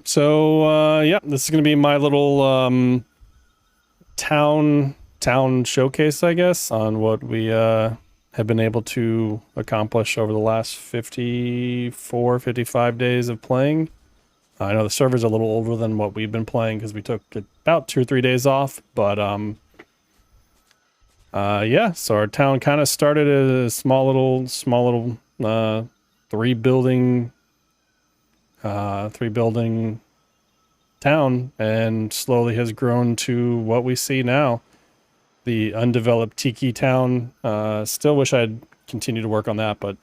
So yeah, this is gonna be my little town showcase, I guess, on what we have been able to accomplish over the last 54, 55 days of playing. I know the server's a little older than what we've been playing because we took about 2 or 3 days off, but yeah, so our town kind of started as a small little three building town and slowly has grown to what we see now. The undeveloped tiki town. Still wish I'd continued to work on that, but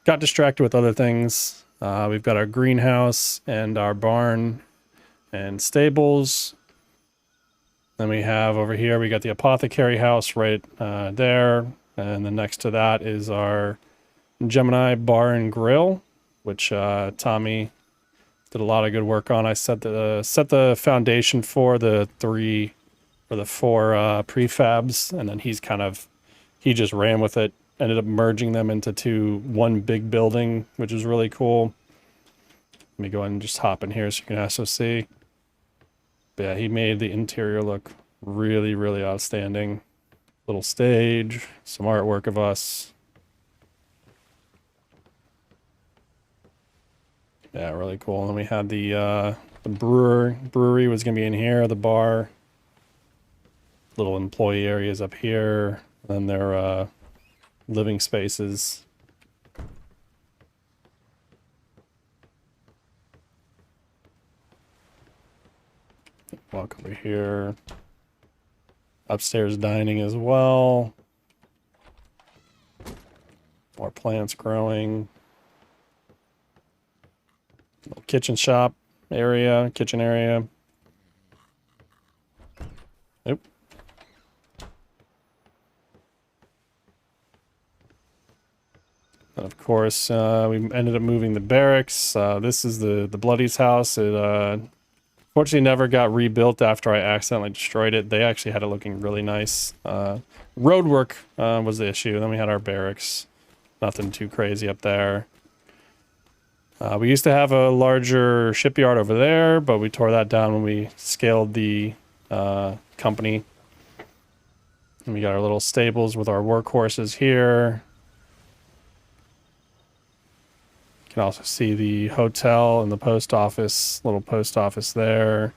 got distracted with other things. We've got our greenhouse and our barn and stables. Then we have over here, we got the Apothecary house right there. And then next to that is our Gemini Bar and Grill, which Tommy did a lot of good work on. I set the foundation for the four prefabs, and then he just ran with it. Ended up merging them into one big building, which is really cool. Let me go ahead and just hop in here so you can also see. But yeah, he made the interior look really, really outstanding. Little stage, some artwork of us. Yeah, really cool. And then we had the brewery was gonna be in here, the bar. Little employee areas up here, and their living spaces. Walk over here. Upstairs dining as well. More plants growing. Little kitchen area. Oop. And of course, we ended up moving the barracks. This is the Bloody's house. It fortunately never got rebuilt after I accidentally destroyed it. They actually had it looking really nice. Road work was the issue. Then we had our barracks. Nothing too crazy up there. We used to have a larger shipyard over there, but we tore that down when we scaled the company. And we got our little stables with our workhorses here. You can also see the hotel and the post office, little post office there.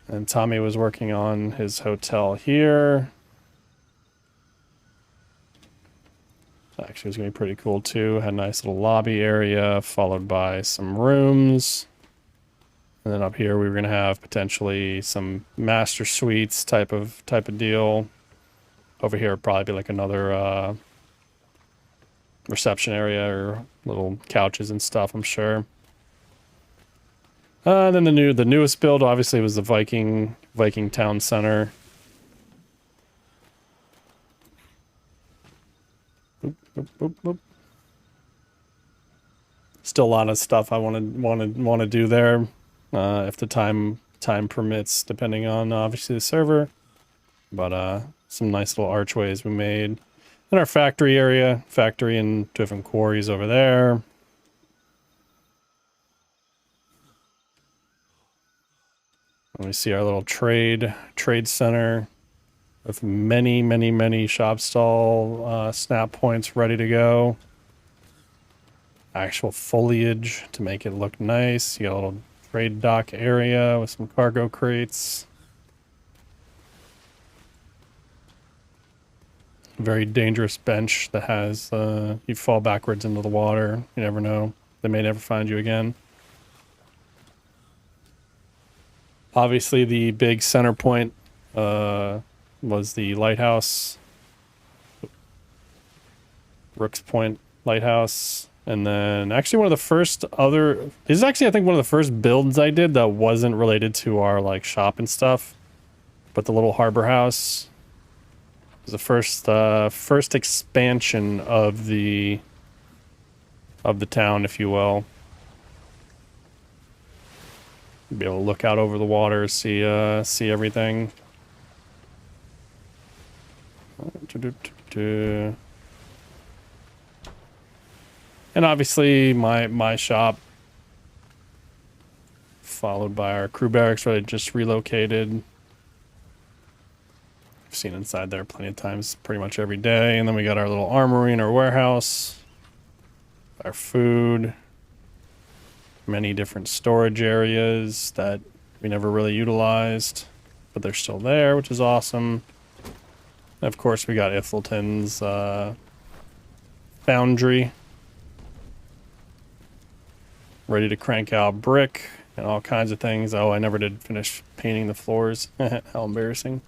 And Tommy was working on his hotel here. Actually, it was going to be pretty cool too. Had a nice little lobby area followed by some rooms. And then up here we were going to have potentially some master suites type of deal. Over here would probably be like another reception area or little couches and stuff, I'm sure. Then the newest build obviously was the Viking Town Center. Boop, boop, boop, boop. Still a lot of stuff I want to do there, if the time permits, depending on obviously the server. But some nice little archways we made. In our factory area, factory and different quarries over there. And we see our little trade center with many shop stall snap points ready to go. Actual foliage to make it look nice. You got a little trade dock area with some cargo crates. Very dangerous bench that has you fall backwards into the water. You never know. They may never find you again. Obviously, the big center point was the Lighthouse. Rooks Point Lighthouse. And then actually one of the first this is actually I think one of the first builds I did that wasn't related to our like shop and stuff. But the little harbor house was the first expansion of the town, if you will. Be able to look out over the water, see everything. And obviously my shop followed by our crew barracks where they just relocated. I've seen inside there plenty of times, pretty much every day. And then we got our little armory and our warehouse, our food, many different storage areas that we never really utilized, but they're still there, which is awesome. And of course, we got Ithilton's foundry, ready to crank out brick and all kinds of things. Oh, I never did finish painting the floors. How embarrassing.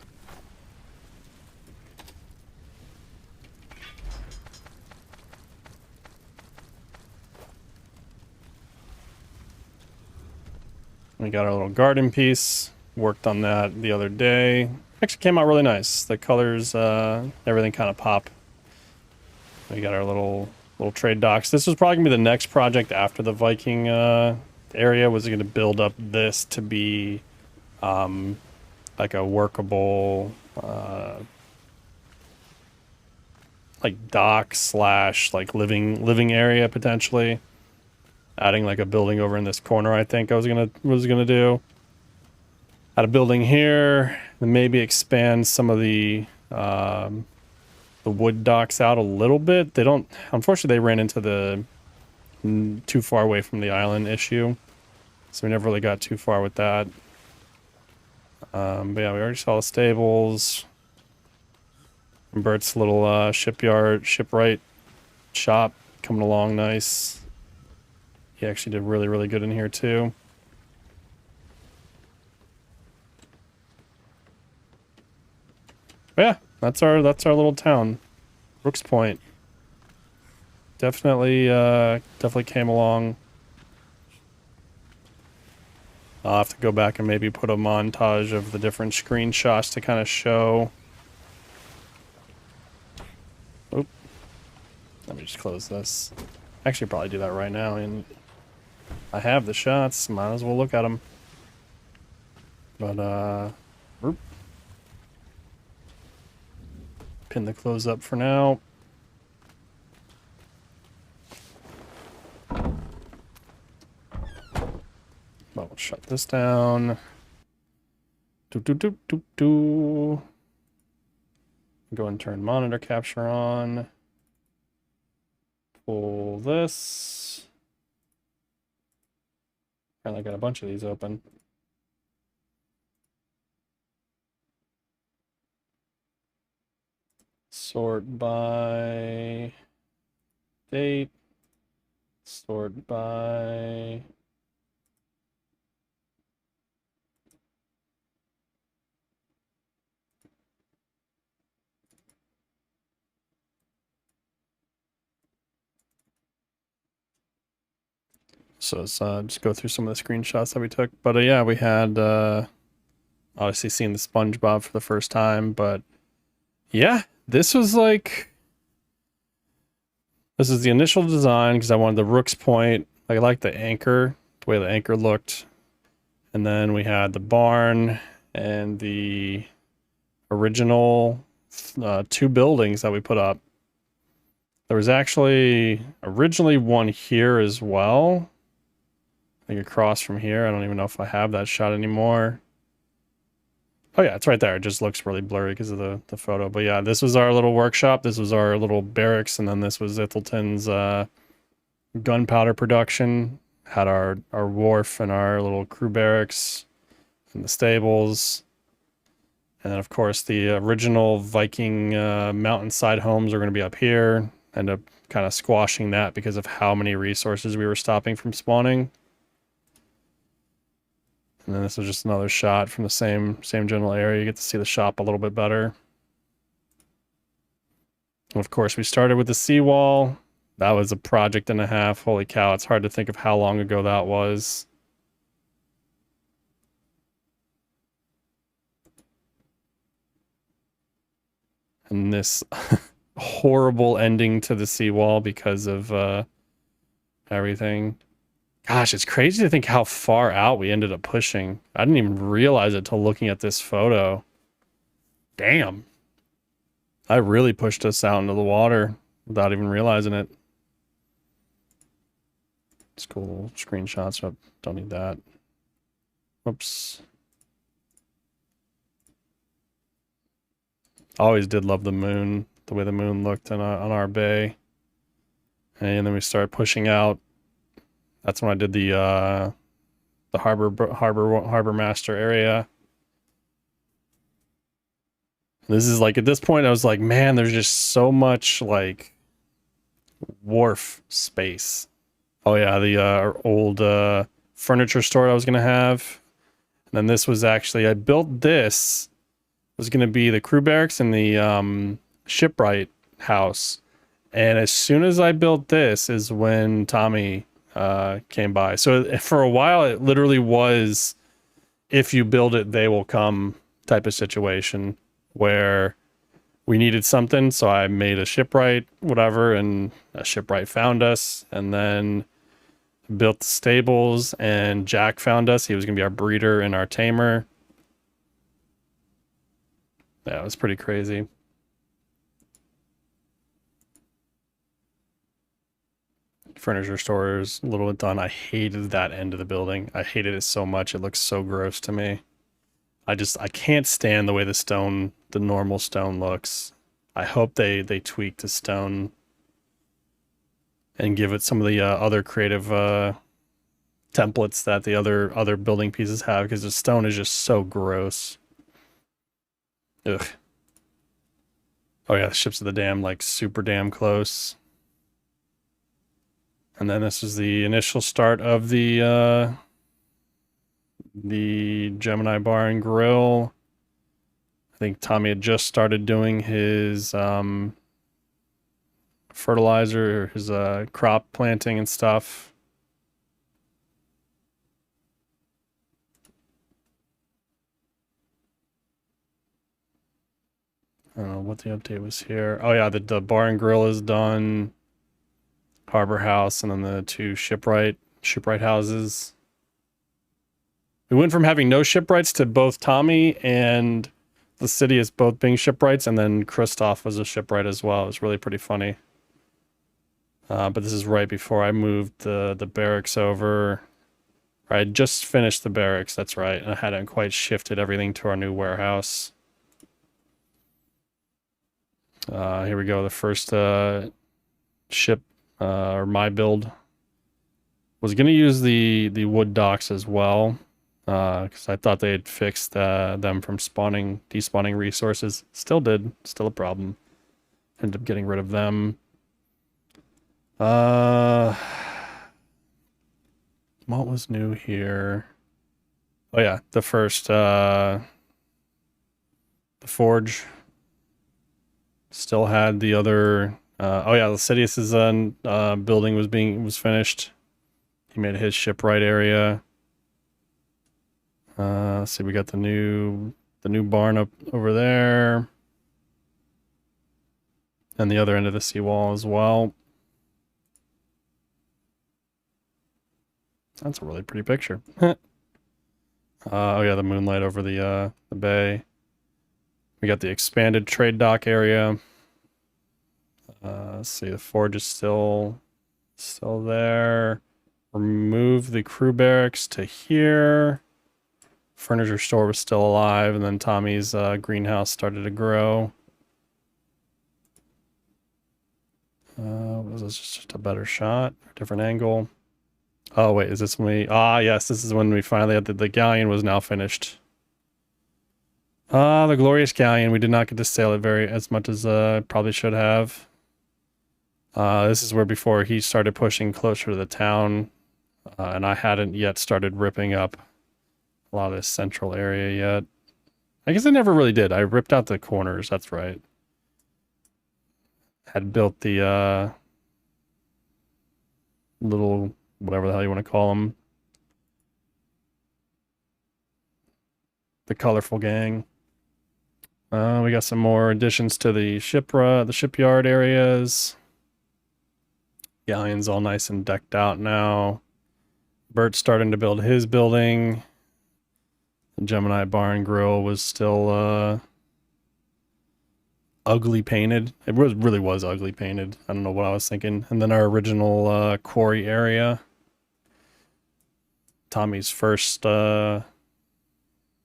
We got our little garden piece. Worked on that the other day. Actually came out really nice. The colors, everything kind of pop. We got our little trade docks. This was probably gonna be the next project after the Viking area. Was gonna build up this to be like a workable like dock slash like living area potentially. Adding like a building over in this corner, I think I was gonna do. Add a building here, and maybe expand some of the wood docks out a little bit. They don't, unfortunately, they ran into the too far away from the island issue, so we never really got too far with that. But yeah, we already saw the stables. Bert's little shipwright shop coming along nice. He actually did really good in here too. But yeah, that's our little town, Rooks Point. Definitely came along. I'll have to go back and maybe put a montage of the different screenshots to kind of show. Oop. Let me just close this. Actually, probably do that right now, and I have the shots. Might as well look at them. But oop. Pin the close up for now. Well, we'll shut this down. Go and turn monitor capture on. Pull this. And I got a bunch of these open. Sort by date. Sort by so let's just go through some of the screenshots that we took. But yeah, we had obviously seen the SpongeBob for the first time, but yeah, this was like, this is the initial design because I wanted the Rooks Point. I like the anchor, the way the anchor looked. And then we had the barn and the original 2 buildings that we put up. There was actually originally one here as well. I think across from here. I don't even know if I have that shot anymore. Oh yeah, it's right there. It just looks really blurry because of the photo. But yeah, this was our little workshop. This was our little barracks. And then this was Ithilton's gunpowder production. Had our wharf and our little crew barracks and the stables. And then of course the original Viking mountainside homes are going to be up here. End up kind of squashing that because of how many resources we were stopping from spawning. And then this was just another shot from the same general area. You get to see the shop a little bit better. And of course, we started with the seawall. That was a project and a half. Holy cow, it's hard to think of how long ago that was. And this horrible ending to the seawall because of everything. Gosh, it's crazy to think how far out we ended up pushing. I didn't even realize it till looking at this photo. Damn. I really pushed us out into the water without even realizing it. It's cool screenshots, so don't need that. Whoops. Always did love the moon, the way the moon looked on our bay. And then we started pushing out. That's when I did the harbor master area. This is like, at this point I was like, man, there's just so much like wharf space. Oh yeah, the old furniture store I was gonna have. And then this was actually, I built this, was gonna be the crew barracks and the shipwright house. And as soon as I built this is when Tommy came by. So for a while it literally was, if you build it, they will come type of situation, where we needed something. So I made a shipwright, whatever, and a shipwright found us, and then built the stables, and Jack found us. He was gonna be our breeder and our tamer. Yeah, it was pretty crazy. Furniture stores, a little bit done. I hated that end of the building. I hated it so much. It looks so gross to me. I can't stand the way the normal stone looks. I hope they tweak the stone and give it some of the other creative templates that the other building pieces have, because the stone is just so gross. Ugh. Oh yeah, the ships of the dam, like super damn close. And then this is the initial start of the Gemini Bar and Grill. I think Tommy had just started doing his fertilizer, his crop planting and stuff. I don't know what the update was here. Oh yeah, the bar and grill is done. Harbor house, and then the two shipwright houses. We went from having no shipwrights to both Tommy and the city as both being shipwrights, and then Christoph was a shipwright as well. It was really pretty funny. But this is right before I moved the barracks over. I had just finished the barracks, that's right, and I hadn't quite shifted everything to our new warehouse. Here we go, the first ship, or my build. Was going to use the wood docks as well, because I thought they had fixed them from despawning resources. Still did, still a problem. Ended up getting rid of them. What was new here? Oh yeah, the first the forge still had the other oh yeah, the Sidious's building was finished. He made his shipwright area. Let's see, we got the new barn up over there. And the other end of the seawall as well. That's a really pretty picture. Oh yeah, the moonlight over the bay. We got the expanded trade dock area. Let's see, the forge is still there. Remove the crew barracks to here. Furniture store was still alive, and then Tommy's greenhouse started to grow. Was this just a better shot? A different angle? Oh wait, is this when we... Ah yes, this is when we finally had the galleon was now finished. The glorious galleon. We did not get to sail it as much as probably should have. This is where before he started pushing closer to the town, and I hadn't yet started ripping up a lot of this central area yet. I guess I never really did. I ripped out the corners, that's right. Had built the little, whatever the hell you want to call them. The colorful gang. We got some more additions to the shipyard areas. Galleon's all nice and decked out now. Bert's starting to build his building. The Gemini Bar and Grill was still ugly painted. It really was ugly painted. I don't know what I was thinking. And then our original quarry area. Tommy's first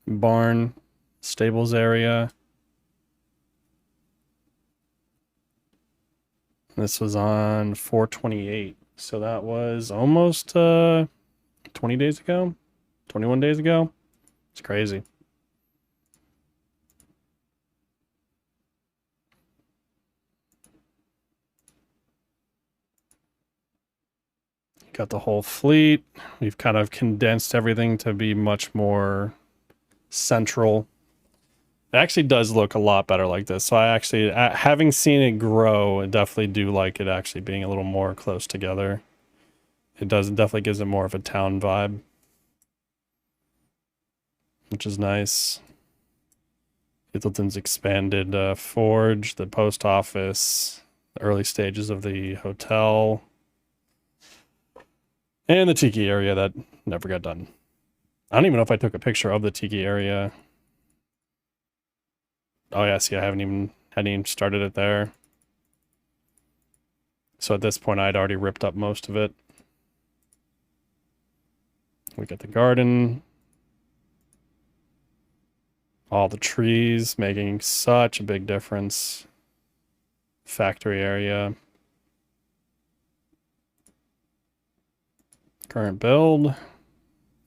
barn, stables area. This was on 4/28, so that was almost 20 days ago, 21 days ago. It's crazy. Got the whole fleet. We've kind of condensed everything to be much more central. It actually does look a lot better like this. So I actually, having seen it grow, I definitely do like it actually being a little more close together. It definitely gives it more of a town vibe, which is nice. Littleton's expanded forge, the post office, the early stages of the hotel, and the tiki area that never got done. I don't even know if I took a picture of the tiki area. Oh yeah, see, I hadn't even started it there. So at this point, I'd already ripped up most of it. We got the garden. All the trees making such a big difference. Factory area. Current build.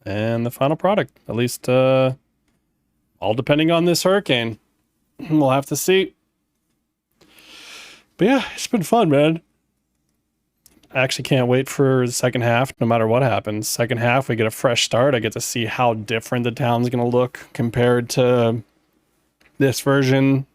And the final product. At least, all depending on this hurricane. We'll have to see. But yeah, it's been fun, man. I actually can't wait for the second half, no matter what happens. Second half, we get a fresh start. I get to see how different the town's going to look compared to this version.